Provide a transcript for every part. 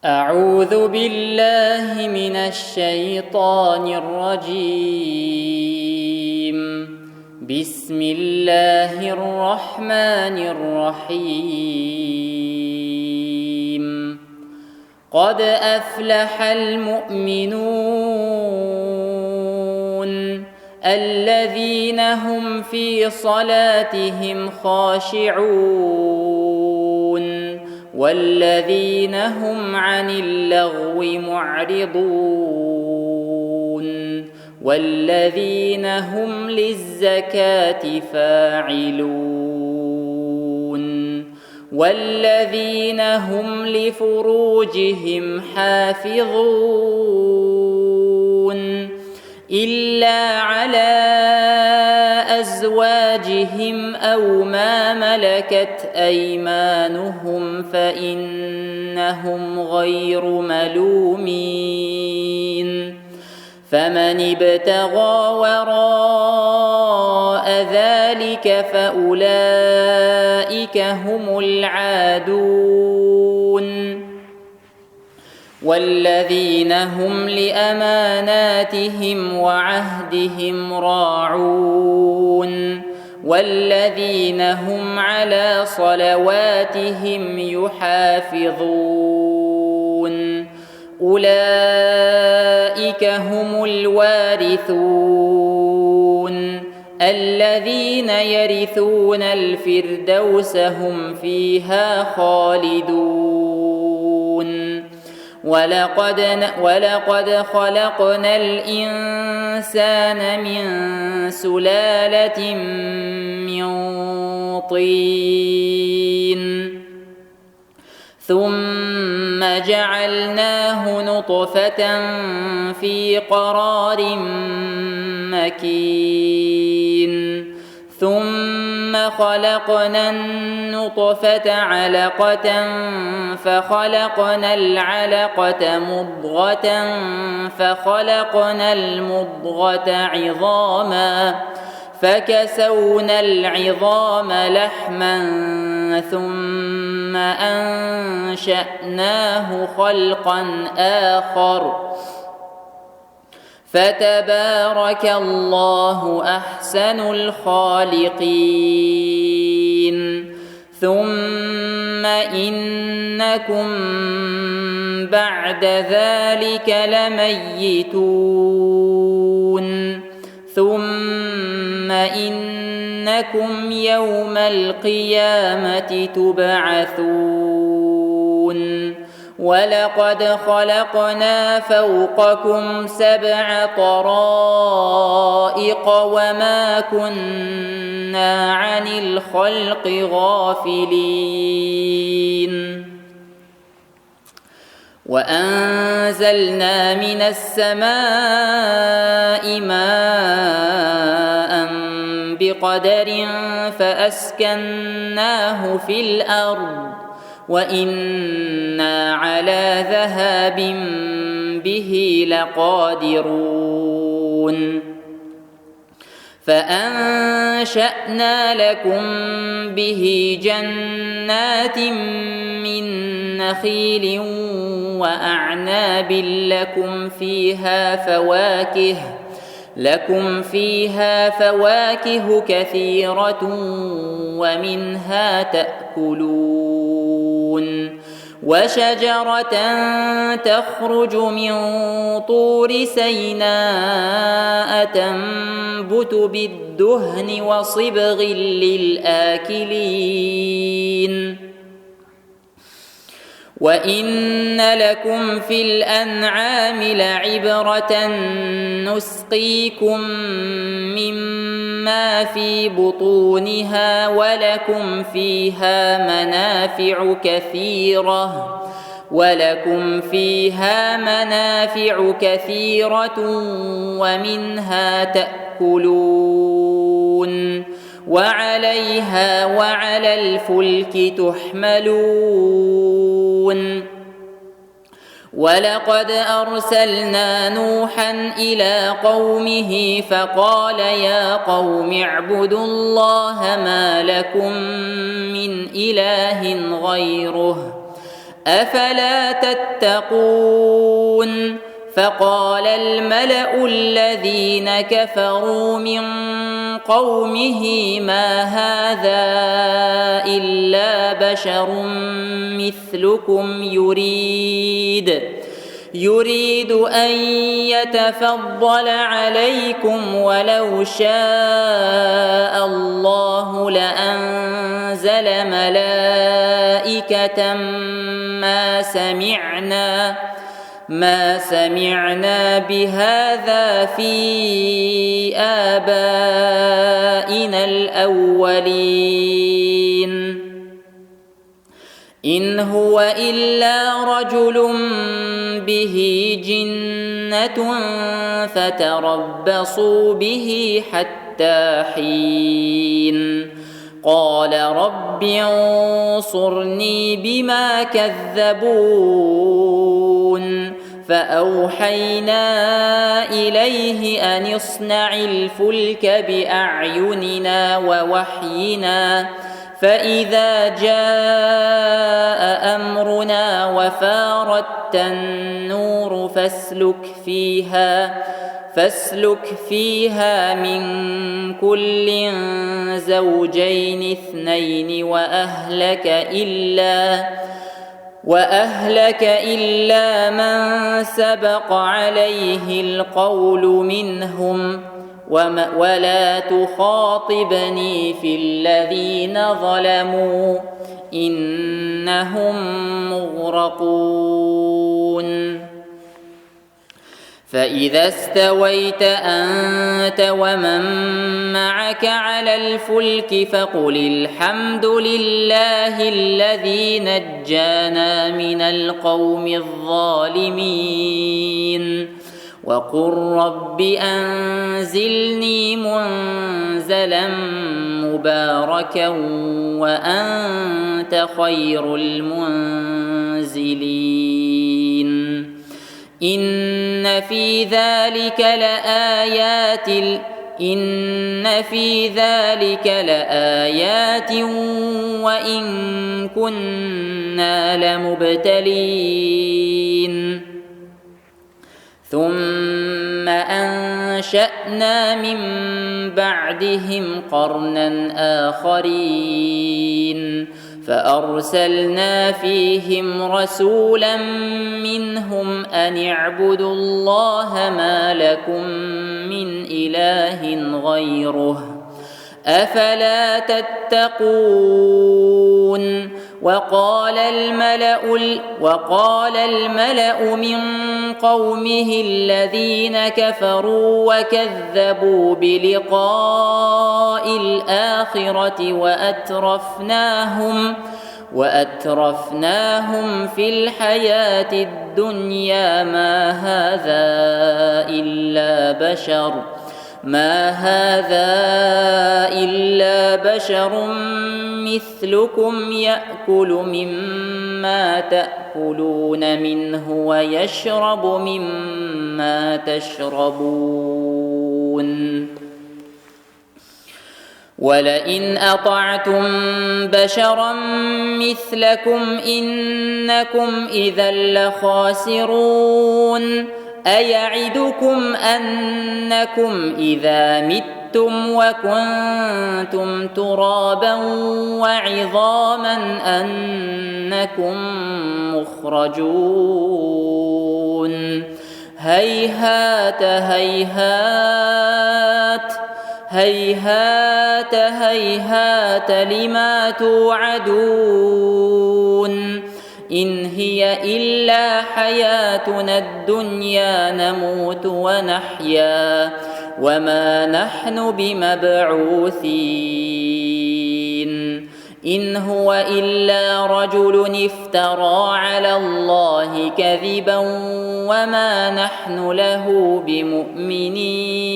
أعوذ بالله من الشيطان الرجيم. بسم الله الرحمن الرحيم. قد أفلح المؤمنون الذين هم في صلاتهم خاشعون والذين هم عن اللغو معرضون والذين هم للزكاة فاعلون والذين هم لفروجهم حافظون إلا على أزواجهم أو ما ملكت أيمانهم فإنهم غير ملومين. فمن ابتغى وراء ذلك فأولئك هم العادون. والذين هم لأماناتهم وعهدهم راعون والذين هم على صلواتهم يحافظون. أولئك هم الوارثون الذين يرثون الفردوس هم فيها خالدون. ولقد خلقنا الإنسان من سلالة من طين ثم جعلناه نطفة في قرار مكين ثم خلقنا النطفة علقة فخلقنا العلقة مضغة فخلقنا المضغة عظاما فكسونا العظام لحما ثم أنشأناه خلقا آخر فتبارك الله أحسن الخالقين. ثم إنكم بعد ذلك لميتون ثم إنكم يوم القيامة تبعثون. ولقد خلقنا فوقكم 7 طرائق وما كنا عن الخلق غافلين. وأنزلنا من السماء ماء بقدر فأسكناه في الأرض وإنا على ذهاب به لقادرون. فأنشأنا لكم به جنات من نخيل وأعناب لكم فيها فواكه كثيرة ومنها تأكلون. وشجرة تخرج من طور سيناء تنبت بالدهن وصبغ للآكلين. وإن لكم في الأنعام لعبرة نسقيكم مما في بطونها ولكم فيها منافع كثيرة ومنها تأكلون وعليها وعلى الفلك تحملون. ولقد أرسلنا نوحا إلى قومه فقال يا قوم اعبدوا الله ما لكم من إله غيره أفلا تتقون فقال الملأ الذين كفروا من قومه ما هذا إلا بشر مثلكم يريد أن يتفضل عليكم ولو شاء الله لأنزل ملائكة ما سمعنا بهذا في آبائنا الأولين إن هو إلا رجل به جنة فتربصوا به حتى حين قال رب انصرني بما كذبون فأوحينا إليه أن اصنع الفلك بأعيننا ووحينا فإذا جاء أمرنا وفارت النور فاسلك فيها من كل زوجين اثنين وأهلك إلا من سبق عليه القول منهم ولا تخاطبني في الذين ظلموا إنهم مغرقون فإذا استويت أنت ومن معك على الفلك فقل الحمد لله الذي نجانا من القوم الظالمين وقل رب أنزلني منزلا مباركا وأنت خير المنزلين إن في ذلك لآيات وإن كنا لمبتلين ثم أنشأنا من بعدهم قرنا آخرين فأرسلنا فيهم رسولا منهم أن اعبدوا الله ما لكم من إله غيره أفلا تتقون وقال الملأ من قومه الذين كفروا وكذبوا بلقاء الآخرة وأترفناهم في الحياة الدنيا ما هذا إلا بشر مثلكم يأكل مما تأكلون منه ويشرب مما تشربون ولئن أطعتم بشرا مثلكم إنكم إذا لخاسرون أيعدكم أنكم إذا متم وكنتم ترابا وعظاما أنكم مخرجون هيهات لما توعدون إن هي إلا حياتنا الدنيا نموت ونحيا وما نحن بمبعوثين إن هو إلا رجل افترى على الله كذبا وما نحن له بمؤمنين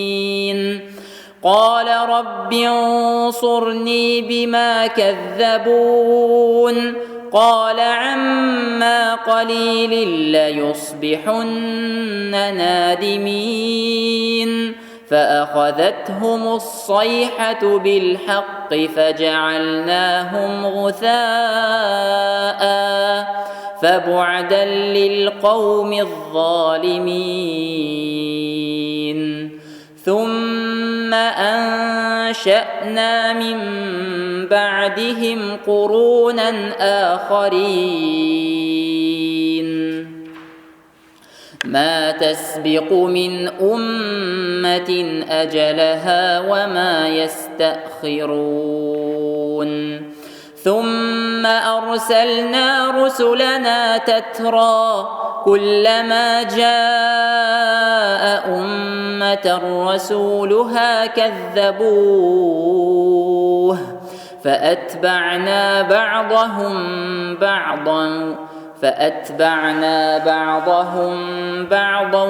قال رب انصرني بما كذبون قال عما قليل ليصبحن نادمين فأخذتهم الصيحة بالحق فجعلناهم غثاء فبعدا للقوم الظالمين. ثم أنشأنا من بعدهم قرونا آخرين ما تسبق من أمة أجلها وما يستأخرون. ثم أرسلنا رسلنا تترى كلما جاء أمة رسولها كذبوه فأتبعنا بعضهم بعضا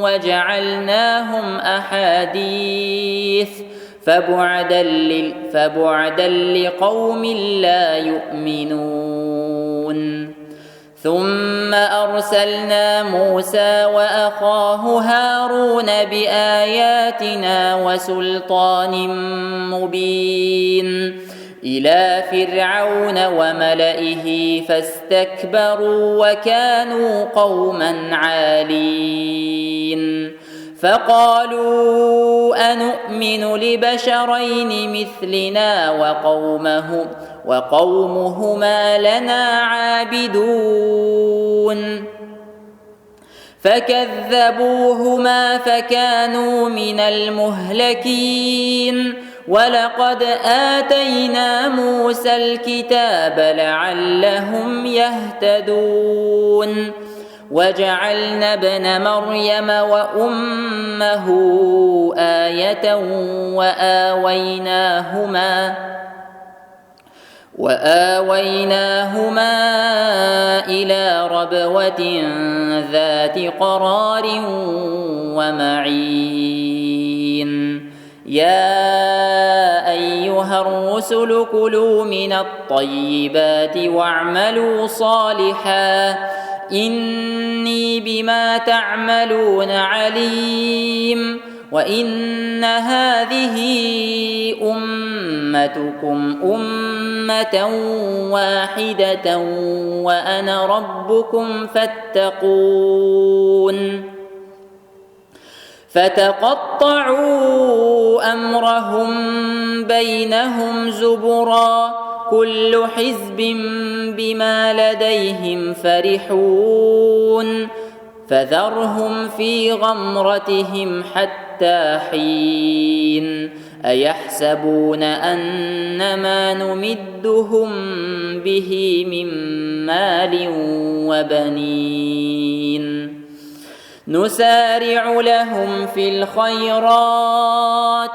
وجعلناهم أحاديث فبعدا لقوم لا يؤمنون. ثم أرسلنا موسى وأخاه هارون بآياتنا وسلطان مبين إلى فرعون وملئه فاستكبروا وكانوا قوما عالين. فقالوا أنؤمن لبشرين مثلنا وقومهما لنا عابدون فكذبوهما فكانوا من المهلكين. ولقد آتينا موسى الكتاب لعلهم يهتدون. وجعلنا ابن مريم وأمه آية وآويناهما إلى ربوة ذات قرار ومعين. يا أيها الرسل كلوا من الطيبات واعملوا صالحا إني بما تعملون عليم. وإن هذه أمتكم أمة واحدة وأنا ربكم فاتقون. فتقطعوا أمرهم بينهم زبرا كل حزب بما لديهم فرحون. فذرهم في غمرتهم حتى حين. أيحسبون أنما نمدهم به من مال وبنين نسارع لهم في الخيرات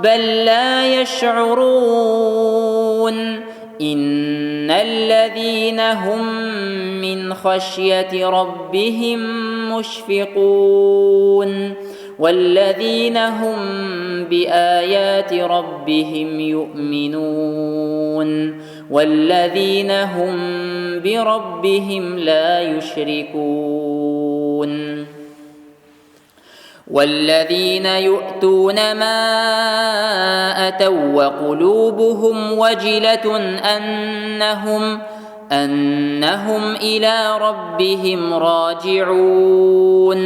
بل لا يشعرون. إن الذين هم من خشية ربهم مشفقون والذين هم بآيات ربهم يؤمنون والذين هم بربهم لا يشركون. والذين يؤتون ما أتوا وقلوبهم وجلة أنهم إلى ربهم راجعون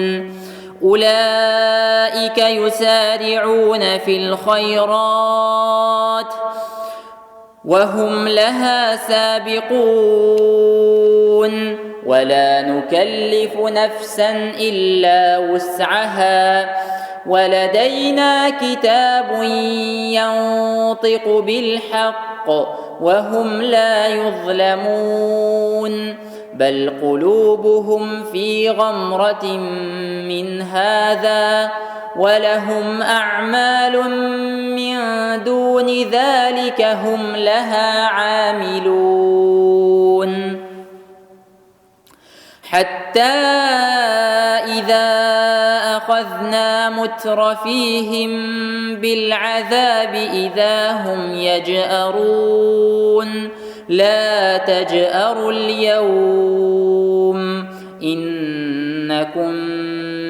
أولئك يسارعون في الخيرات وهم لها سابقون. ولا نكلف نفسا إلا وسعها ولدينا كتاب ينطق بالحق وهم لا يظلمون. بل قلوبهم في غمرة من هذا ولهم أعمال من دون ذلك هم لها عاملون. حتى إذا أخذنا مترفيهم بالعذاب إذا هم يجأرون. لا تجأروا اليوم إنكم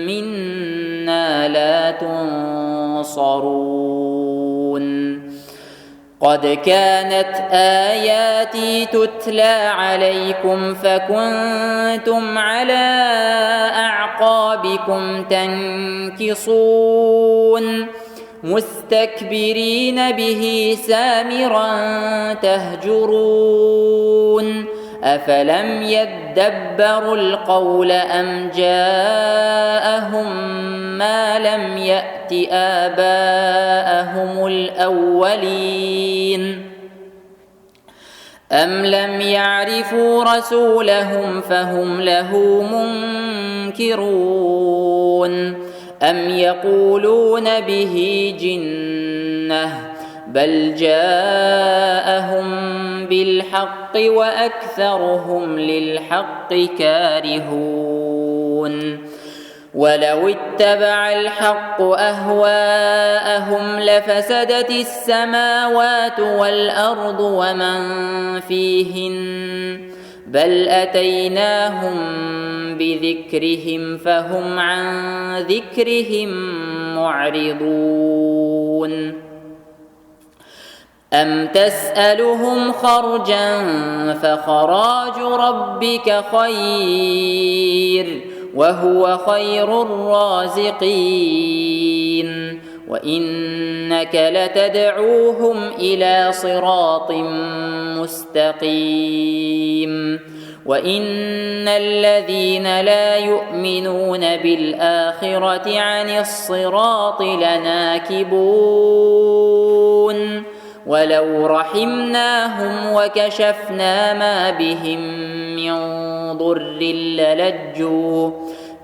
منا لا تنصرون. قد كانت آياتي تتلى عليكم فكنتم على أعقابكم تنكصون مستكبرين به سامرا تهجرون أفلم يدبروا القول أم جاءهم ما لم يأت آباءهم الأولين أم لم يعرفوا رسولهم فهم له منكرون أم يقولون به جنة بل جاءهم بالحق وأكثرهم للحق كارهون ولو اتبع الحق أهواءهم لفسدت السماوات والأرض ومن فيهن بل أتيناهم بذكرهم فهم عن ذكرهم معرضون أم تسألهم خرجا فخراج ربك خير وهو خير الرازقين وإنك لتدعوهم إلى صراط مستقيم وإن الذين لا يؤمنون بالآخرة عن الصراط لناكبون ولو رحمناهم وكشفنا ما بهم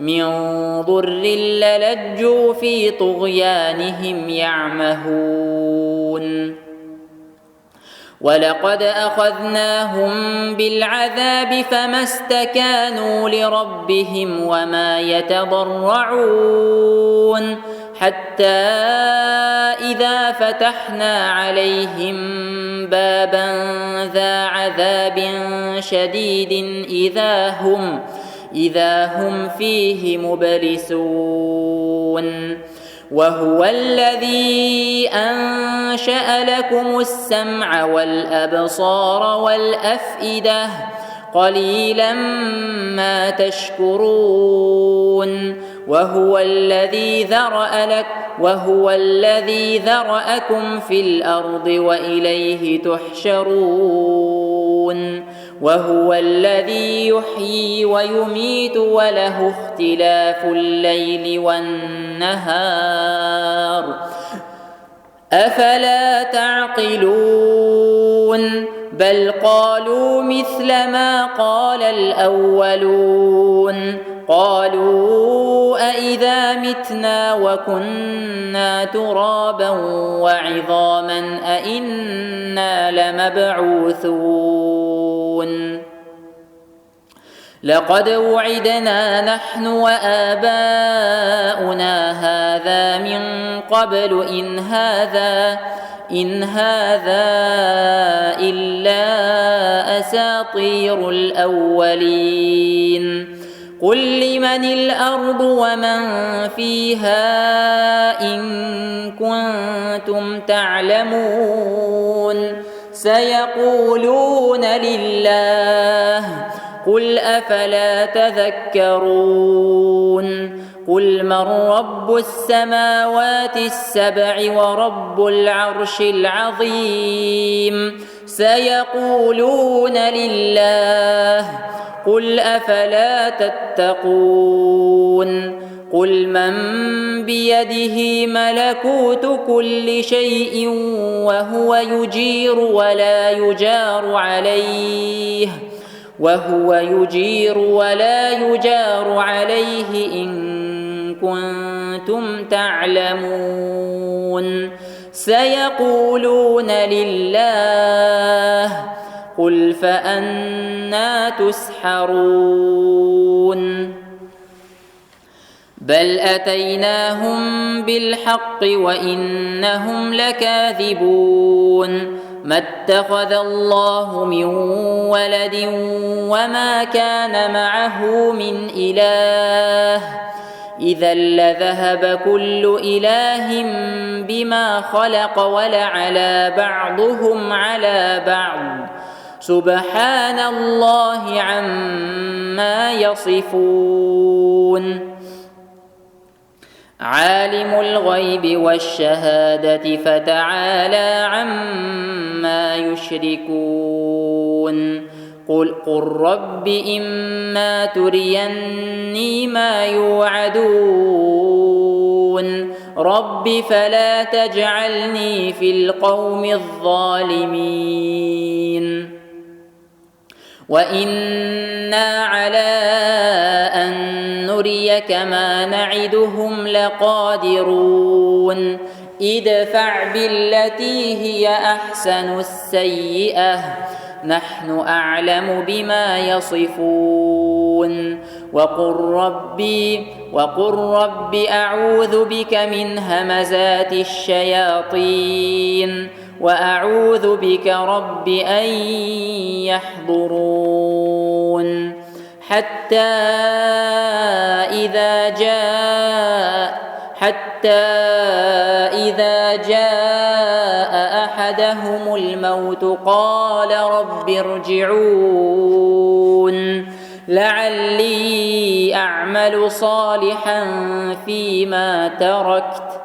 من ضر للجوا في طغيانهم يعمهون ولقد أخذناهم بالعذاب فما استكانوا لربهم وما يتضرعون حتى إذا فتحنا عليهم بابا ذا عذاب شديد إذا هم فيه مبلسون وهو الذي أنشأ لكم السمع والأبصار والأفئدة قليلا ما تشكرون وهو الذي ذرأكم في الأرض وإليه تحشرون وهو الذي يحيي ويميت وله اختلاف الليل والنهار أفلا تعقلون بل قالوا مثل ما قال الأولون قالوا أإذا متنا وكنا ترابا وعظاما أإنا لمبعوثون لقد وعدنا نحن وآباؤنا هذا من قبل إن هذا إلا أساطير الأولين قل لمن الأرض ومن فيها إن كنتم تعلمون سيقولون لله قل أفلا تذكرون قل من رب السماوات السبع ورب العرش العظيم سيقولون لله قل أفلا تتقون قل من بيده ملكوت كل شيء وهو يجير ولا يجار عليه إن كنتم تعلمون سيقولون لله قل فأنى تسحرون بل أتيناهم بالحق وإنهم لكاذبون ما اتخذ الله من ولد وما كان معه من إله إذا لذهب كل إله بما خلق ولعلى بعضهم على بعض سبحان الله عما يصفون عالم الغيب والشهادة فتعالى عما يشركون قل رب إما تريني ما يوعدون رب فلا تجعلني في القوم الظالمين وإنا على أن نريك ما نعدهم لقادرون ادفع بالتي هي أحسن السيئة نحن أعلم بما يصفون وقل رب أعوذ بك من همزات الشياطين وأعوذ بك رب أن يحضرون حتى إذا جاء أحدهم الموت قال رب ارجعون لعلي أعمل صالحا فيما تركت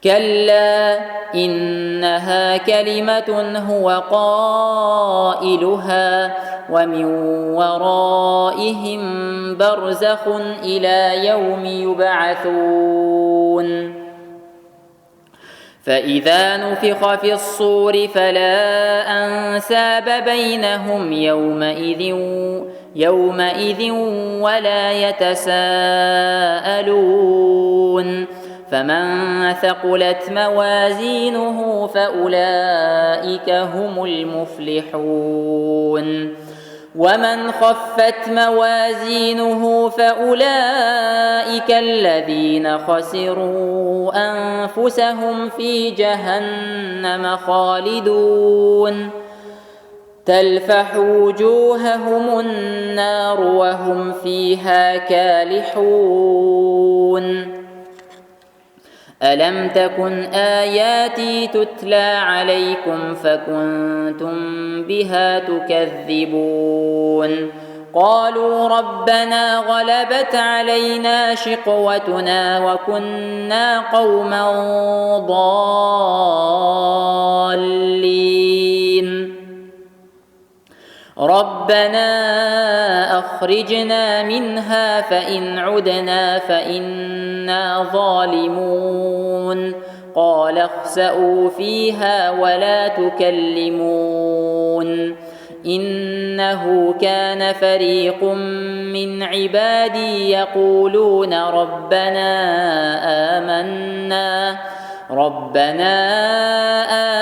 كلا إنها كلمة هو قائلها ومن ورائهم برزخ إلى يوم يبعثون فإذا نفخ في الصور فلا أنساب بينهم يومئذ ولا يتساءلون فمن ثقلت موازينه فأولئك هم المفلحون ومن خفت موازينه فأولئك الذين خسروا أنفسهم في جهنم خالدون تلفح وجوههم النار وهم فيها كالحون ألم تكن آياتي تتلى عليكم فكنتم بها تكذبون قالوا ربنا غلبت علينا شقوتنا وكنا قوما ضالين ربنا أخرجنا منها فإن عدنا فإنا ظالمون قال اخسئوا فيها ولا تكلمون إنه كان فريق من عبادي يقولون ربنا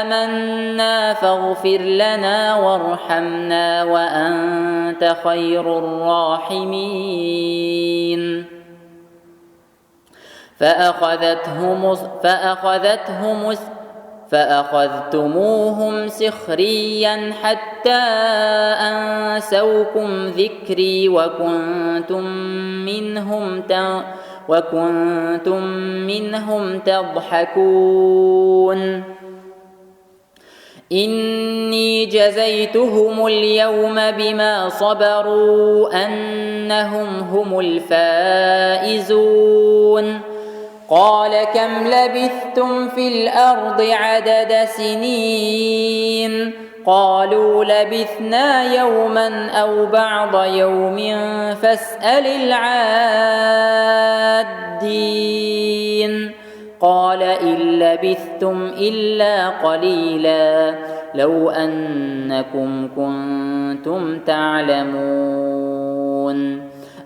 آمنا فاغفر لنا وارحمنا وأنت خير الراحمين فأخذتموهم سخريا حتى أنسوكم ذكري وكنتم منهم تضحكون إني جزيتهم اليوم بما صبروا أنهم هم الفائزون قال كم لبثتم في الأرض عدد سنين قالوا لبثنا يوما أو بعض يوم فاسأل العادين قال إن لبثتم إلا قليلا لو أنكم كنتم تعلمون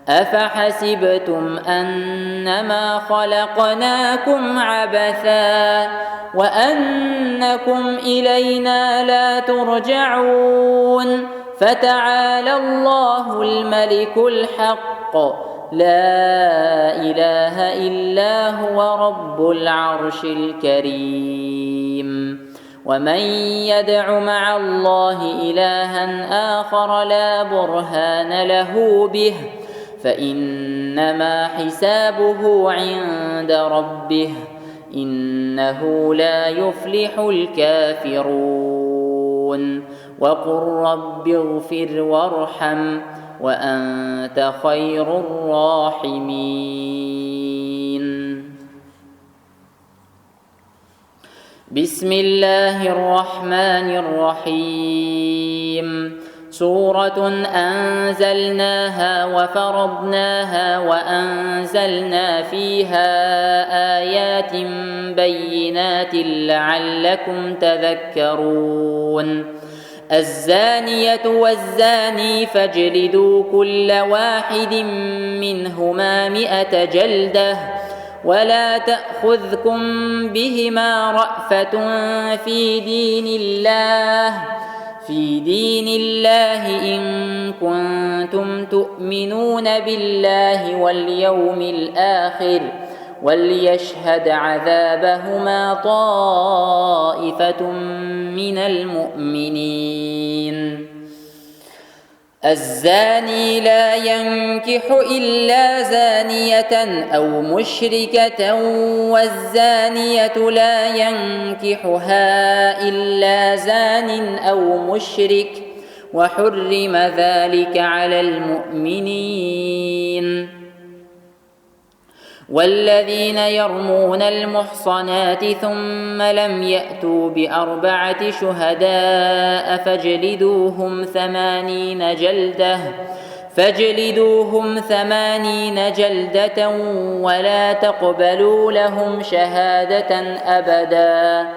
أفحسبتم أنما خلقناكم عبثا وأنكم إلينا لا ترجعون فتعالى الله الملك الحق لا إله إلا هو رب العرش الكريم ومن يدع مع الله إلها آخر لا برهان له به فإنما حسابه عند ربه إنه لا يفلح الكافرون وقل رب اغفر وارحم وأنت خير الراحمين بسم الله الرحمن الرحيم سورة أنزلناها وفرضناها وأنزلنا فيها آيات بينات لعلكم تذكرون الزانية والزاني فاجلدوا كل واحد منهما 100 جلدة ولا تأخذكم بهما رأفة في دين الله إن كنتم تؤمنون بالله واليوم الآخر وليشهد عذابهما طائفة من المؤمنين الزاني لا ينكح إلا زانية أو مشركة والزانية لا ينكحها إلا زان أو مشرك وحرم ذلك على المؤمنين والذين يرمون المحصنات ثم لم يأتوا ب4 شهداء فاجلدوهم 80 جلدة ولا تقبلوا لهم شهادة أبدا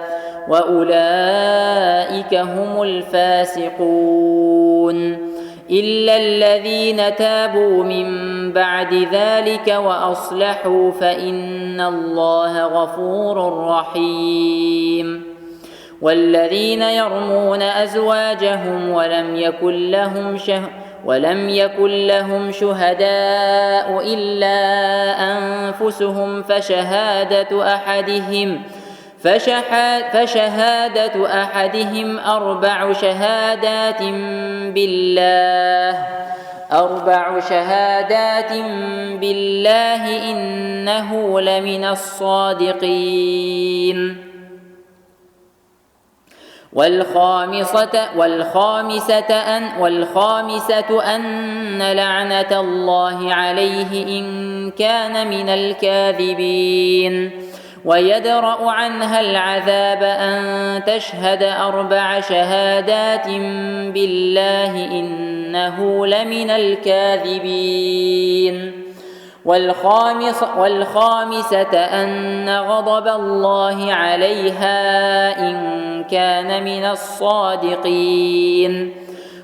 وأولئك هم الفاسقون إلا الذين تابوا من بعد ذلك وأصلحوا فإن الله غفور رحيم والذين يرمون أزواجهم ولم يكن لهم شهداء إلا أنفسهم فشهادة أحدهم 4 شهادات بالله إنه لمن الصادقين والخامسة أن لعنة الله عليه إن كان من الكاذبين ويدرأ عنها العذاب أن تشهد 4 شهادات بالله إنه لمن الكاذبين والخامسة أن غضب الله عليها إن كان من الصادقين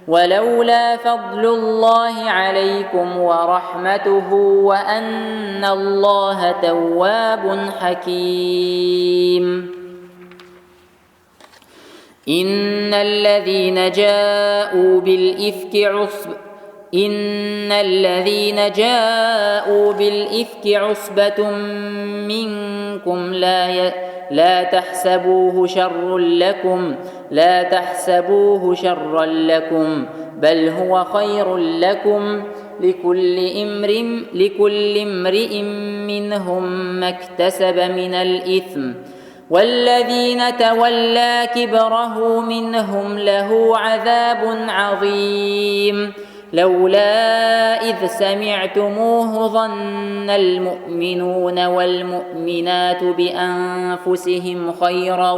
ولولا فضل الله عليكم ورحمته وأن الله تواب حكيم إن الذين جاءوا بالإفك عصبة منكم لا تحسبوه شرا لكم بل هو خير لكم لكل امرئ منهم ما اكتسب من الإثم والذين تولى كبره منهم له عذاب عظيم لولا إذ سمعتموه ظن المؤمنون والمؤمنات بأنفسهم خيرا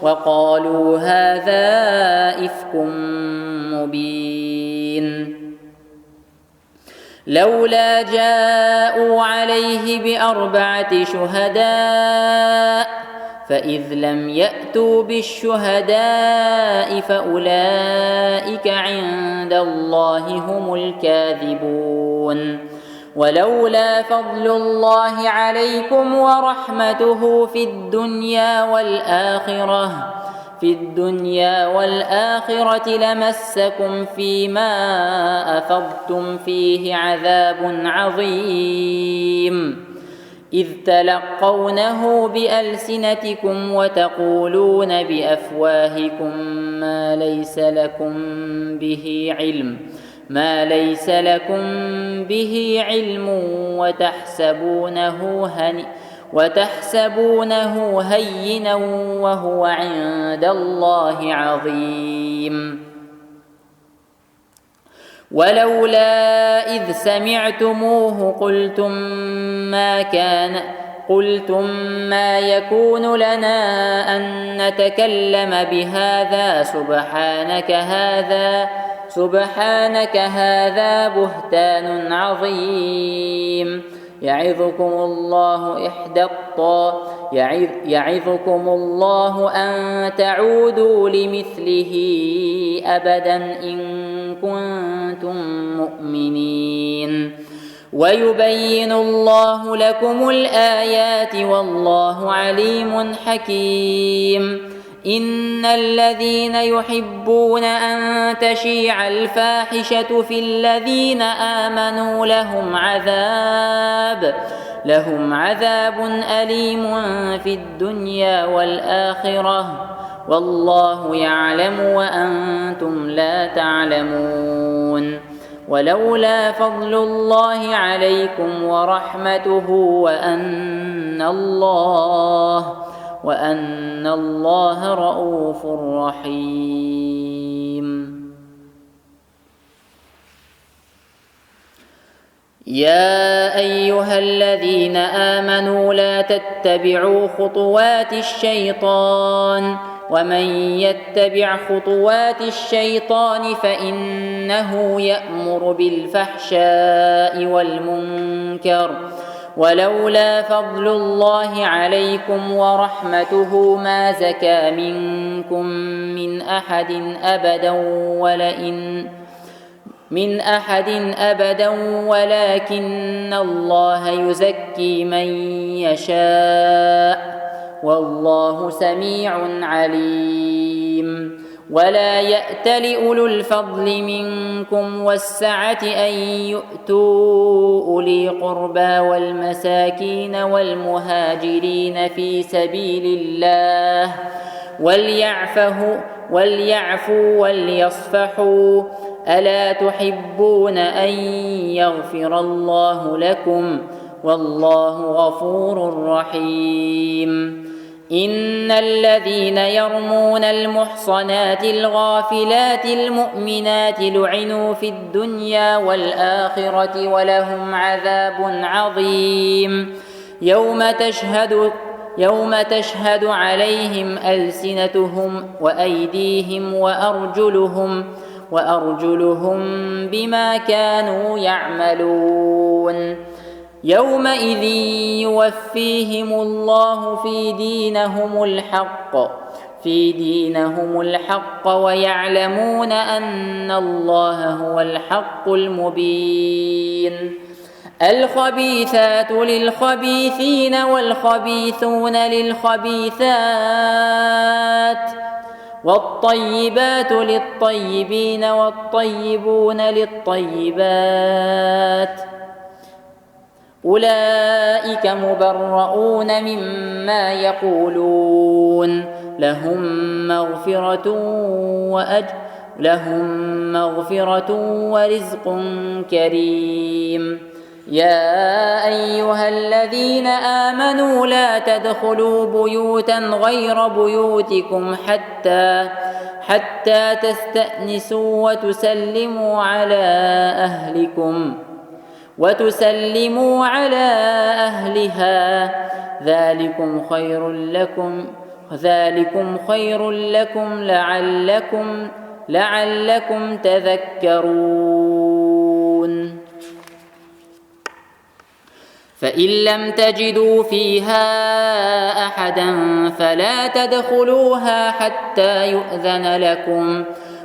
وقالوا هذا إفك مبين لولا جاءوا عليه ب4 شهداء فإذ لم يأتوا بالشهداء فأولئك عند الله هم الكاذبون ولولا فضل الله عليكم ورحمته في الدنيا والآخرة لمسكم فيما أفضتم فيه عذاب عظيم إذ تلقونه بألسنتكم وتقولون بأفواهكم ما ليس لكم به علم ما ليس لكم به علم وتحسبونه هينا وهو عند الله عظيم. ولولا إذ سمعتموه قلتم ما يكون لنا أن نتكلم بهذا سبحانك هذا بهتان عظيم. يعظكم الله أن تعودوا لمثله أبدا إن كنتم مؤمنين. ويبين الله لكم الآيات والله عليم حكيم. إن الذين يحبون أن تشيع الفاحشة في الذين آمنوا لهم عذاب أليم في الدنيا والآخرة والله يعلم وأنتم لا تعلمون. ولولا فضل الله عليكم ورحمته وأن الله رؤوف رحيم. يا أيها الذين آمنوا لا تتبعوا خطوات الشيطان ومن يتبع خطوات الشيطان فإنه يأمر بالفحشاء والمنكر. ولولا فضل الله عليكم ورحمته ما زكى منكم من أحد أبدا ولكن الله يزكي من يشاء والله سميع عليم. ولا يأتل أولو الفضل منكم والسعة أن يؤتوا أولي قربى والمساكين والمهاجرين في سبيل الله وليعفوا وليصفحوا ألا تحبون أن يغفر الله لكم والله غفور رحيم. إن الذين يرمون المحصنات الغافلات المؤمنات لعنوا في الدنيا والآخرة ولهم عذاب عظيم. يوم تشهد عليهم ألسنتهم وأيديهم وأرجلهم بما كانوا يعملون. يومئذ يوفيهم الله في دينهم الحق ويعلمون أن الله هو الحق المبين. الخبيثات للخبيثين والخبيثون للخبيثات والطيبات للطيبين والطيبون للطيبات أولئك مبرؤون مما يقولون لهم مغفرة ورزق كريم. يا أيها الذين آمنوا لا تدخلوا بيوتا غير بيوتكم حتى تستأنسوا وتسلموا على أهلها ذلكم خير لكم لعلكم تذكرون. فإن لم تجدوا فيها أحدا فلا تدخلوها حتى يؤذن لكم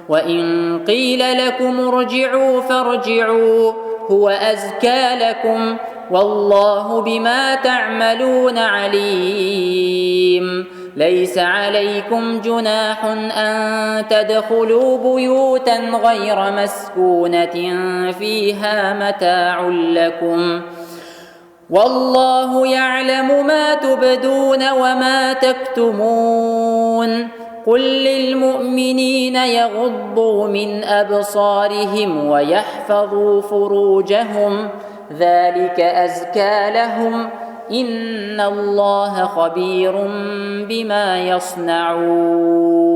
وإن قيل لكم ارجعوا فارجعوا هو أزكى لكم والله بما تعملون عليم. ليس عليكم جناح أن تدخلوا بيوتا غير مسكونة فيها متاع لكم والله يعلم ما تبدون وما تكتمون. قل للمؤمنين يغضوا من أبصارهم ويحفظوا فروجهم ذلك أزكى لهم إن الله خبير بما يصنعون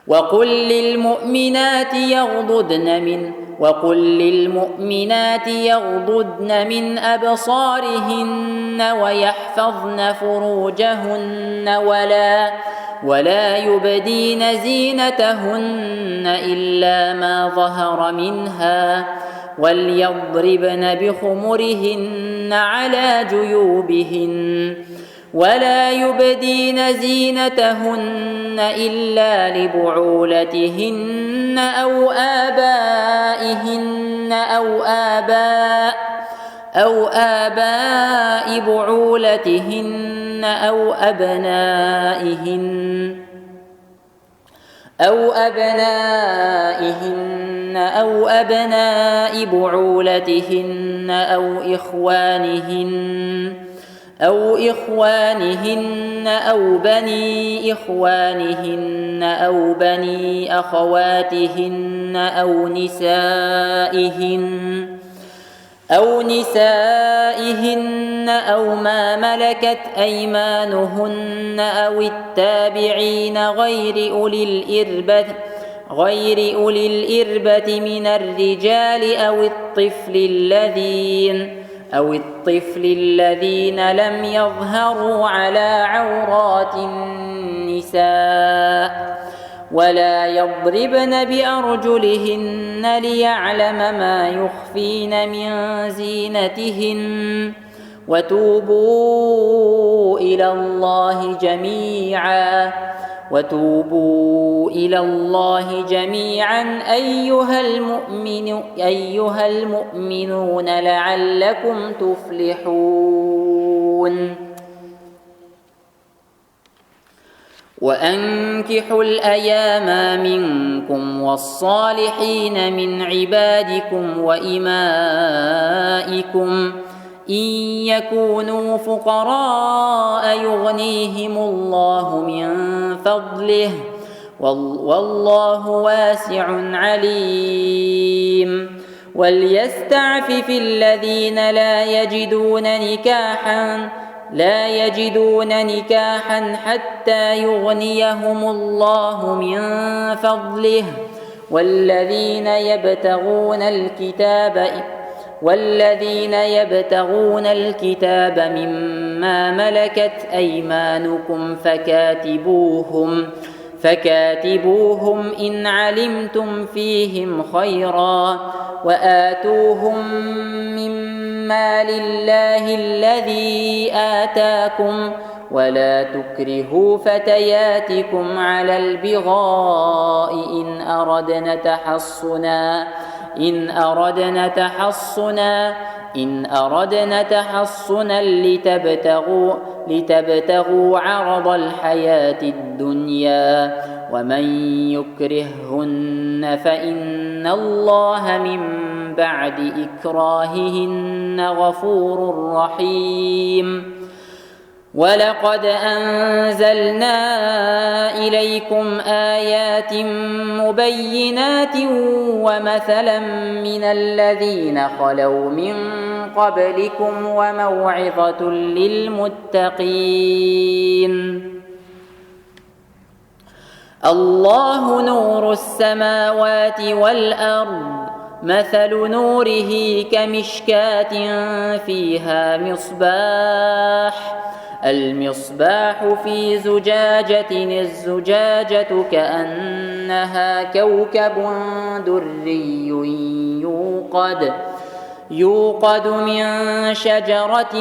وقل للمؤمنات يغضضن من أبصارهن ويحفظن فروجهن ولا يبدين زينتهن إلا ما ظهر منها وليضربن بخمرهن على جيوبهن ولا يبدين زينتهن إلا لبعولتهن أو آباء بعولتهن أو أبناء بعولتهن أو إخوانهن أو بني إخوانهن أو بني أخواتهن أو نسائهن أو ما ملكت أيمانهن أو التابعين غير أولي الإربة من الرجال أو الطفل الذين لم يظهروا على عورات النساء ولا يضربن بأرجلهن ليعلم ما يخفين من زينتهن وتوبوا إلى الله جميعا أيها المؤمنون لعلكم تفلحون وأنكحوا الأيام منكم والصالحين من عبادكم وإمائكم إن يكونوا فقراء يغنيهم الله من فضله والله واسع عليم وليستعفف الذين لا يجدون نكاحا حتى يغنيهم الله من فضله والذين يبتغون الكتاب مما ملكت أيمانكم فكاتبوهم إن علمتم فيهم خيرا وآتوهم من مال الله الذي آتاكم ولا تكرهوا فتياتكم على البغاء إن أردنا تحصنا لتبتغوا عرض الحياة الدنيا ومن يكرههن فإن الله من بعد إكراههن غفور رحيم ولقد أنزلنا إليكم آيات مبينات ومثلا من الذين خلوا من قبلكم وموعظة للمتقين الله نور السماوات والأرض مثل نوره كمشكاة فيها المصباح في زجاجة الزجاجة كأنها كوكب دري يوقد من شجرة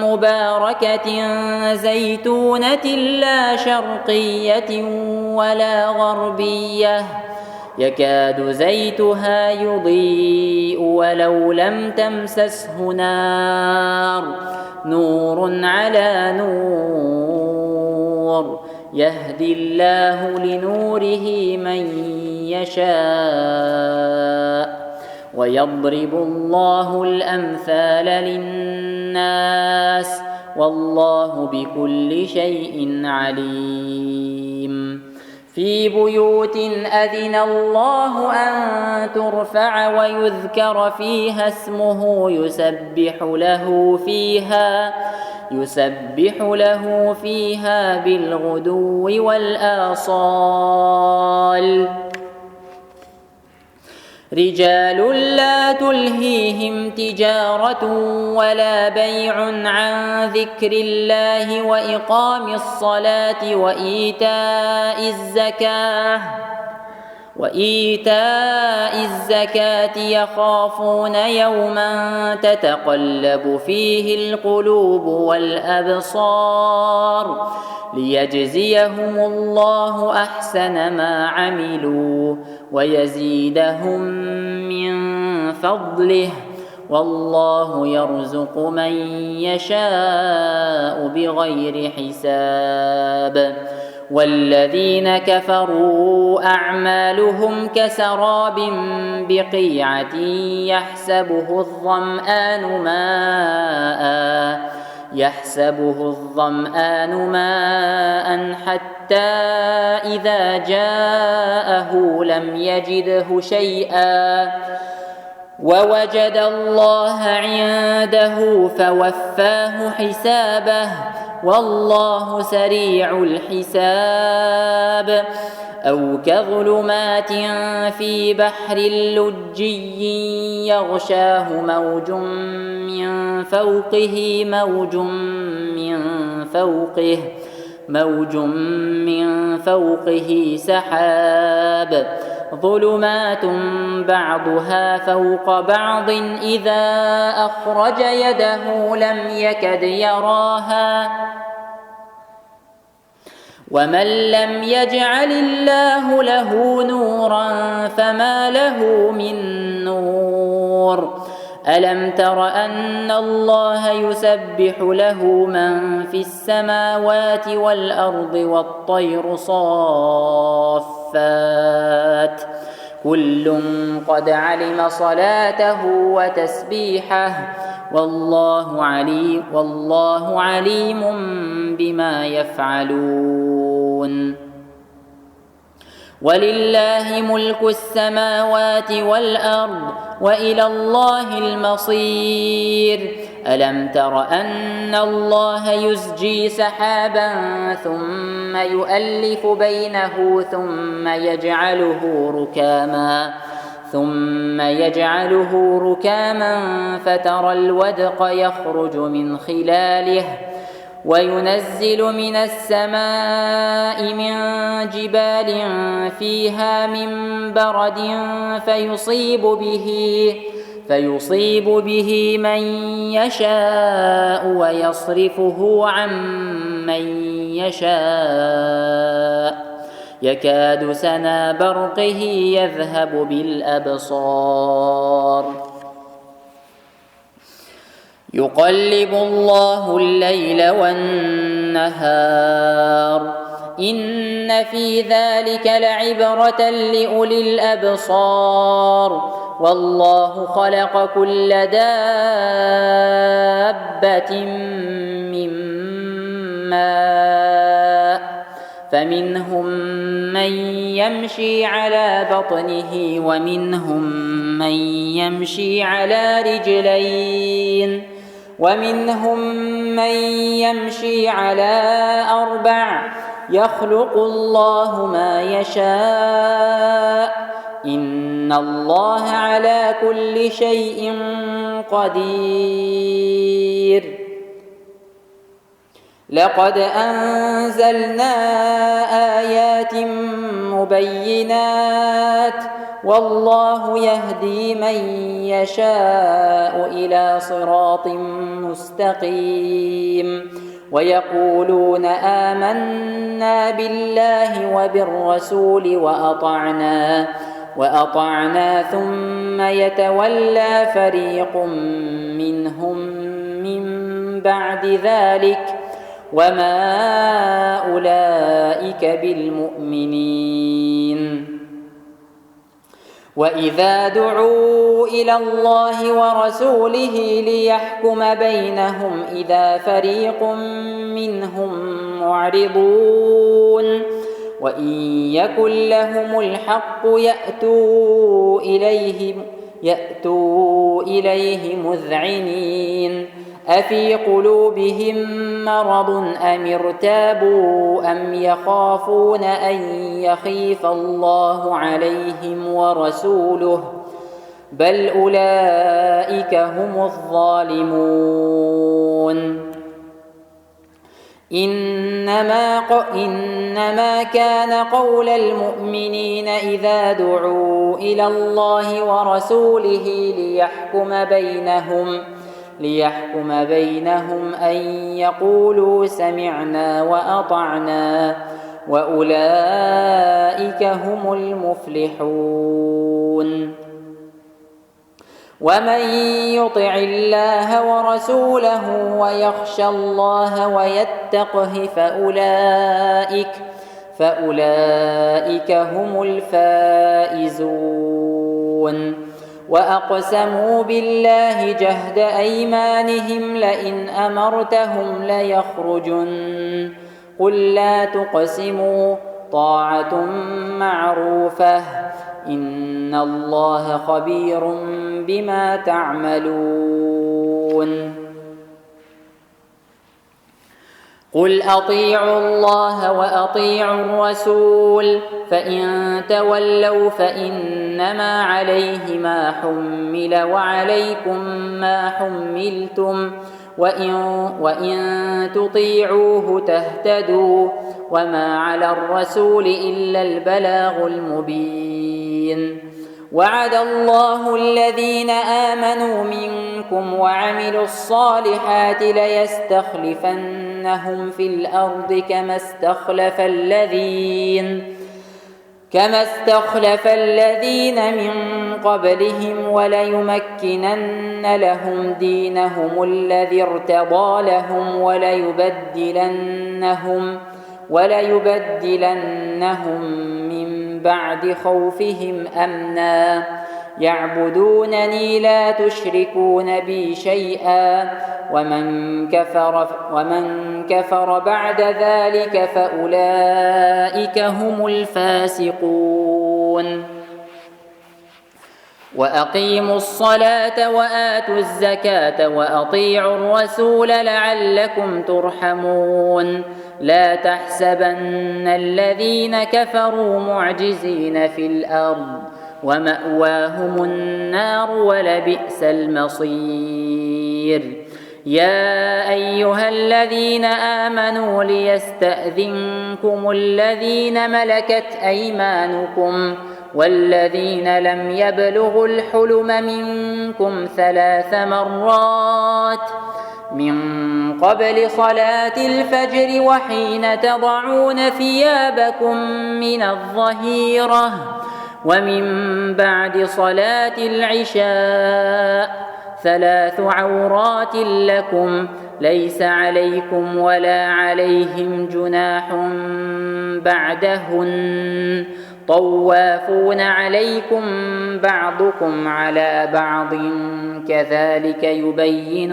مباركة زيتونة لا شرقية ولا غربية يكاد زيتها يضيء ولو لم تمسسه نور على نور يهدي الله لنوره من يشاء ويضرب الله الأمثال للناس والله بكل شيء عليم في بيوت أذن الله أن ترفع ويذكر فيها اسمه يسبح له فيها بالغدو والآصال رجال لا تلهيهم تجارة ولا بيع عن ذكر الله وإقام الصلاة وإيتاء الزكاة يخافون يوما تتقلب فيه القلوب والأبصار ليجزيهم الله أحسن ما عملوا ويزيدهم من فضله والله يرزق من يشاء بغير حساب والذين كفروا أعمالهم كسراب بقيعة يحسبه الظمآن ماء حتى إذا جاءه لم يجده شيئا ووجد الله عنده فوفاه حسابه والله سريع الحساب أو كظلمات في بحر لجي يغشاه موج من فوقه سحاب ظلمات بعضها فوق بعض إذا أخرج يده لم يكد يراها ومن لم يجعل الله له نورا فما له من نور ألم تر أن الله يسبح له من في السماوات والأرض والطير صافات كل قد علم صلاته وتسبيحه والله عليم بما يفعلون ولله ملك السماوات والأرض وإلى الله المصير ألم تر أن الله يزجي سحابا ثم يؤلف بينه ثم يجعله ركاما فترى الودق يخرج من خلاله وينزل من السماء من جبال فيها من برد فيصيب به من يشاء ويصرفه عن من يشاء يكاد سنا برقه يذهب بالأبصار يقلب الله الليل والنهار إن في ذلك لعبرة لأولي الأبصار والله خلق كل دابة من ماء فمنهم من يمشي على بطنه ومنهم من يمشي على رجلين ومنهم من يمشي على 4 يخلق الله ما يشاء إن الله على كل شيء قدير لقد أنزلنا آيات مبينات والله يهدي من يشاء إلى صراط مستقيم ويقولون آمنا بالله وبالرسول وأطعنا ثم يتولى فريق منهم من بعد ذلك وما أولئك بالمؤمنين وإذا دعوا إلى الله ورسوله ليحكم بينهم إذا فريق منهم معرضون وإن يكن لهم الحق يأتوا إليه مذعنين أفي قلوبهم مرض أم ارتابوا أم يخافون أن يخيف الله عليهم ورسوله بل أولئك هم الظالمون إنما كان قول المؤمنين إذا دعوا إلى الله ورسوله ليحكم بينهم أن يقولوا سمعنا وأطعنا وأولئك هم المفلحون ومن يطع الله ورسوله ويخشى الله ويتقه فأولئك هم الفائزون وأقسموا بالله جهد أيمانهم لئن أمرتهم ليخرجن قل لا تقسموا طاعة معروفة إن الله خبير بما تعملون قل أطيعوا الله وأطيعوا الرسول فإن تولوا فإنما عليه ما حمل وعليكم ما حملتم وإن تطيعوه تهتدوا وما على الرسول إلا البلاغ المبين وعد الله الذين آمنوا منكم وعملوا الصالحات ليستخلفنهم في الأرض كما استخلف الذين من قبلهم وليمكنن لهم دينهم الذي ارتضى لهم وليبدلنهم من بعد خوفهم أمنا يعبدونني لا تشركون بي شيئا ومن كفر بعد ذلك فأولئك هم الفاسقون وأقيموا الصلاة وآتوا الزكاة وأطيعوا الرسول لعلكم ترحمون لا تحسبن الذين كفروا معجزين في الأرض ومأواهم النار ولبئس المصير يا أيها الذين آمنوا ليستأذنكم الذين ملكت أيمانكم والذين لم يبلغوا الحلم منكم 3 مرات من قبل صلاة الفجر وحين تضعون ثيابكم من الظهيرة ومن بعد صلاة العشاء 3 عورات لكم ليس عليكم ولا عليهم جناح بعدهن طوافون عليكم بعضكم على بعض كذلك يبين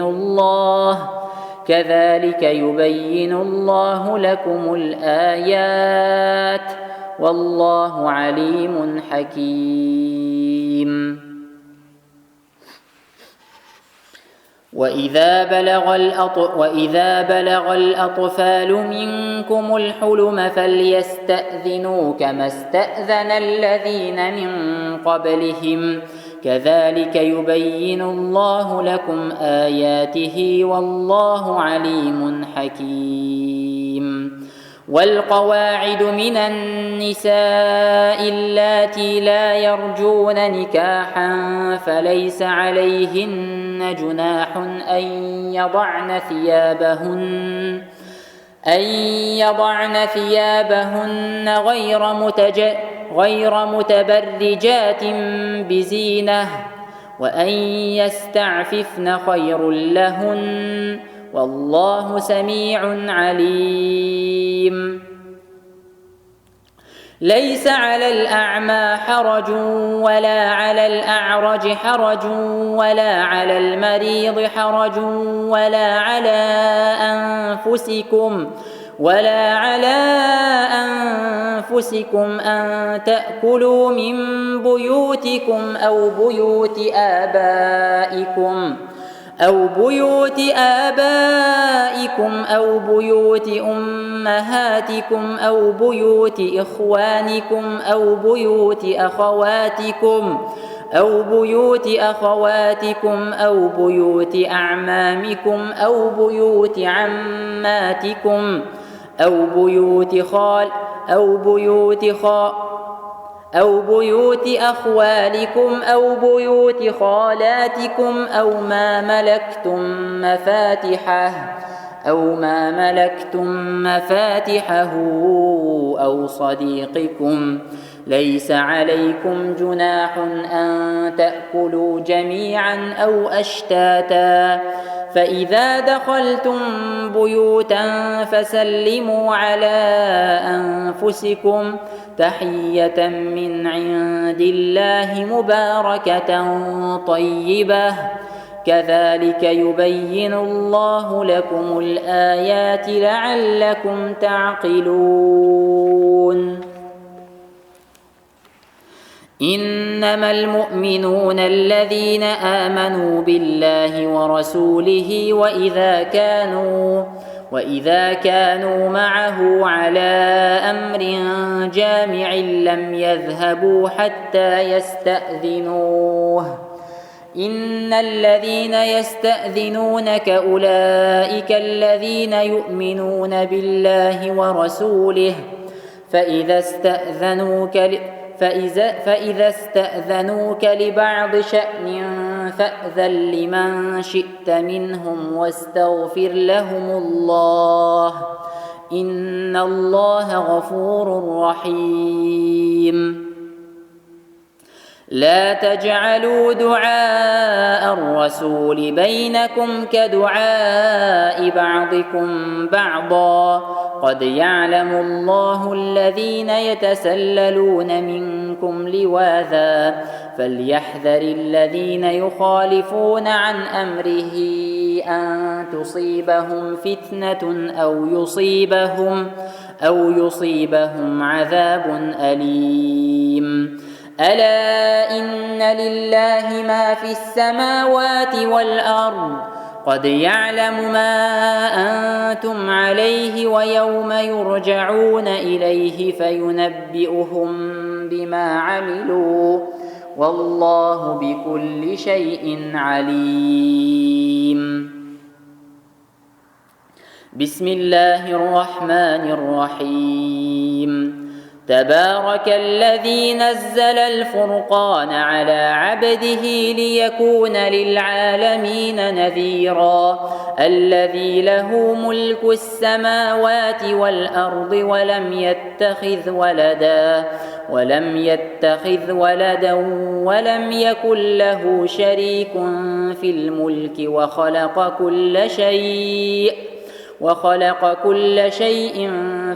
الله لكم الآيات والله عليم حكيم وإذا بلغ الأطفال منكم الحلم فليستأذنوا كما استأذن الذين من قبلهم كذلك يبين الله لكم آياته والله عليم حكيم والقواعد من النساء اللاتي لا يرجون نكاحا فليس عليهن جناح أن يضعن ثيابهن غير متبرجات بزينة وأن يستعففن خير لهن والله سميع عليم ليس على الأعمى حرج ولا على الأعرج حرج ولا على المريض حرج ولا على أنفسكم أن تأكلوا من بيوتكم أو بيوت آبائكم أو بيوت أمهاتكم أو بيوت إخوانكم أو بيوت أخواتكم أو بيوت أعمامكم أو بيوت عماتكم أو بيوت أخوالكم أو بيوت خالاتكم أو ما ملكتم مفاتحه أو صديقكم. ليس عليكم جناح أن تأكلوا جميعا أو أشتاتا، فإذا دخلتم بيوتا فسلموا على أنفسكم تحية من عند الله مباركة طيبة، كذلك يبين الله لكم الآيات لعلكم تعقلون. إنما المؤمنون الذين آمنوا بالله ورسوله وإذا كانوا معه على أمر جامع لم يذهبوا حتى يستأذنوه. إن الذين يستأذنونك أولئك الذين يؤمنون بالله ورسوله، فإذا استأذنوك لبعض شأن فأذن لمن شئت منهم واستغفر لهم الله، إن الله غفور رحيم. لا تجعلوا دعاء الرسول بينكم كدعاء بعضكم بعضا، قد يعلم الله الذين يتسللون منكم لواذا، فليحذر الذين يخالفون عن أمره أن تصيبهم فتنة أو يصيبهم عذاب أليم. ألا إن لله ما في السماوات والأرض، قد يعلم ما أنتم عليه ويوم يرجعون إليه فينبئهم بما عملوا، والله بكل شيء عليم. بسم الله الرحمن الرحيم. تبارك الذي نزل الفرقان على عبده ليكون للعالمين نذيرا، الذي له ملك السماوات والأرض ولم يتخذ ولدا ولم يكن له شريك في الملك وخلق كل شيء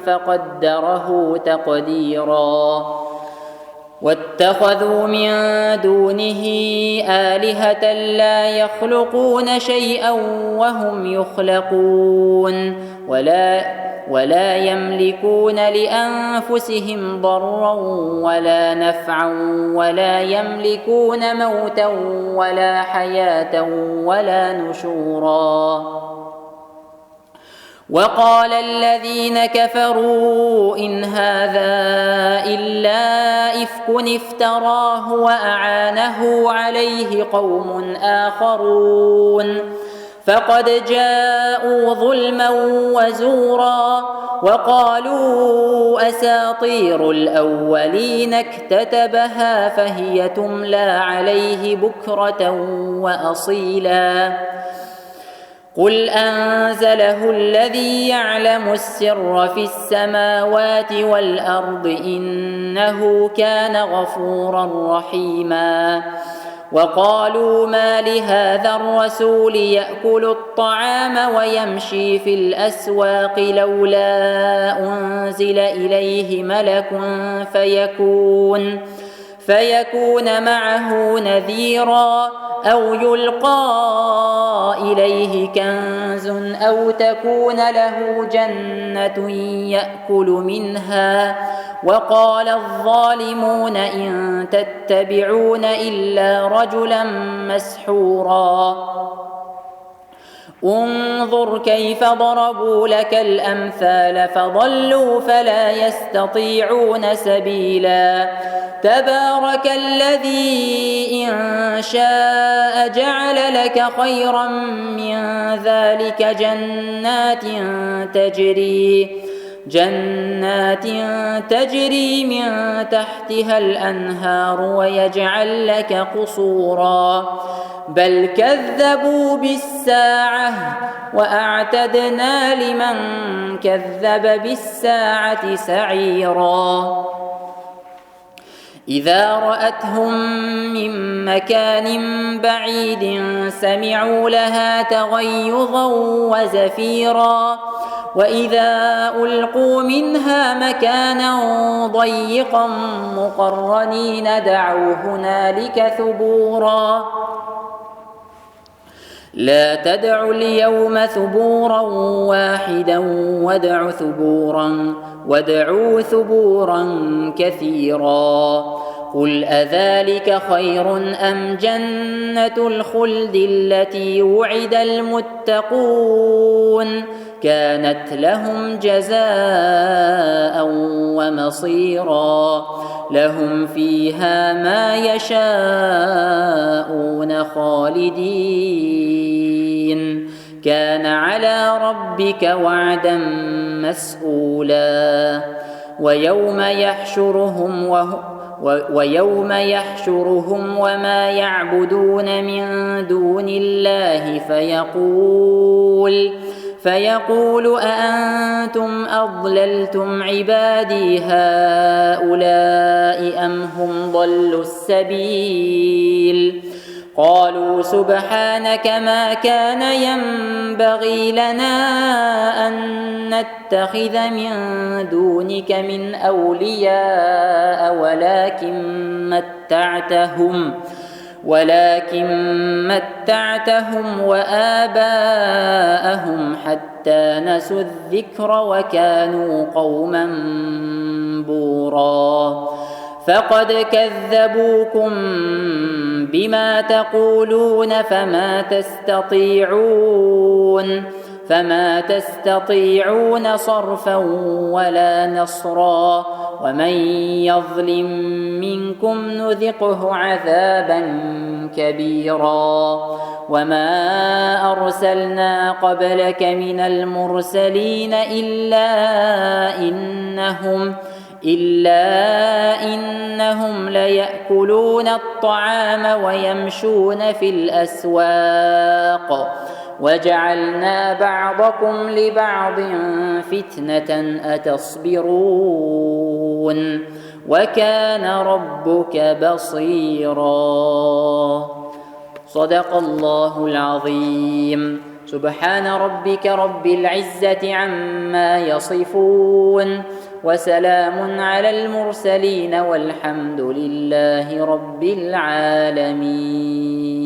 فقدره تقديرا. واتخذوا من دونه آلهة لا يخلقون شيئا وهم يخلقون، ولا يملكون لأنفسهم ضرا ولا نفعا، ولا يملكون موتا ولا حياة ولا نشورا. وقال الذين كفروا إن هذا إلا إفك افتراه وأعانه عليه قوم آخرون، فقد جاءوا ظلما وزورا، وقالوا أساطير الأولين اكتتبها فهي تملى عليه بكرة وأصيلا. قل أنزله الذي يعلم السر في السماوات والأرض إنه كان غفورا رحيما. وقالوا ما لهذا الرسول يأكل الطعام ويمشي في الأسواق لولا أنزل إليه ملك فيكون معه نذيرا أو يلقى إليه كنز أو تكون له جنة يأكل منها. وقال الظالمون إن تتبعون إلا رجلا مسحورا انظر كيف ضربوا لك الأمثال فضلوا فلا يستطيعون سبيلا. تبارك الذي إن شاء جعل لك خيرا من ذلك جنات تجري من تحتها الأنهار ويجعل لك قصورا بل كذبوا بالساعة وأعتدنا لمن كذب بالساعة سعيرا. إذا رأتهم من مكان بعيد سمعوا لها تغيظا وزفيرا وإذا ألقوا منها مكانا ضيقا مقرنين دعوا هنالك ثبورا لا تدعوا اليوم ثبورا واحدا وادعوا ثبورا كثيرا. قل أذلك خير أم جنة الخلد التي وعد المتقون كانت لهم جزاء ومصيرا لهم فيها ما يشاءون خالدين كان على ربك وعدا مسئولا. ويوم يحشرهم وما يعبدون من دون الله فيقول أأنتم أضللتم عبادي هؤلاء أم هم ضلوا السبيل قالوا سبحانك ما كان ينبغي لنا أن نتخذ من دونك من أولياء ولكن متعتهم وآباءهم حتى نسوا الذكر وكانوا قوما بورا فقد كذبوكم بما تقولون فما تستطيعون صرفا ولا نصرا ومن يظلم منكم نذقه عذابا كبيرا. وما أرسلنا قبلك من المرسلين إلا إنهم ليأكلون الطعام ويمشون في الأسواق وجعلنا بعضكم لبعض فتنة أتصبرون وكان ربك بصيرا. صدق الله العظيم. سبحان ربك رب العزة عما يصفون وسلام على المرسلين والحمد لله رب العالمين.